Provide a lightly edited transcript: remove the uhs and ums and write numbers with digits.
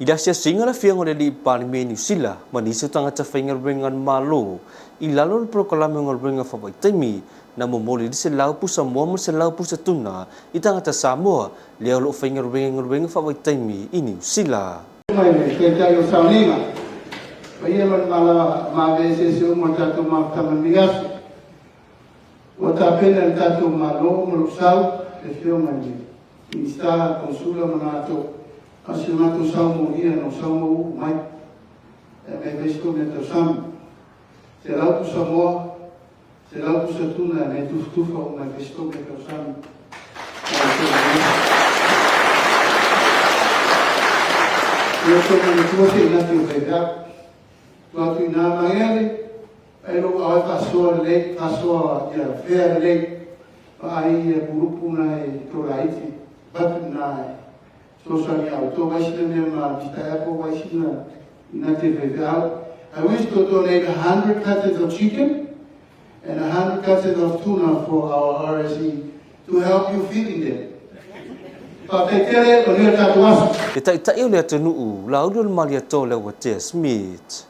Ida sia singa la fianga de Palemia New Zealand manisa tanga ta finger bengan malo ilalo proklame ngol benga fa baitemi na momoli di selau pusa mo selau pusa tuna itanga ta Samoa leo lo finger benga fa baitemi ini New Zealand mai ke ta yo saunima ia man mala ma vese se o mata to ma tamamigas o ta pena ta to malo mo sau e fio mani sta consula monato Asimato salmo ia no salmo mai me vesto me to sam se la tu samoa se la tu satuna me tu stufa me vesto me to sam io sono in tuo sei nato in verità tu in magari e lo passò ya fer le ai burupuna e tolaiti batna social auto vai se mesma vita vai se na TV. I wish to donate 100 cuts of chicken and 100 cuts of tuna for our RSE to help you feeding them. Ita ita eu le tenu la ulo malia to le wa Smith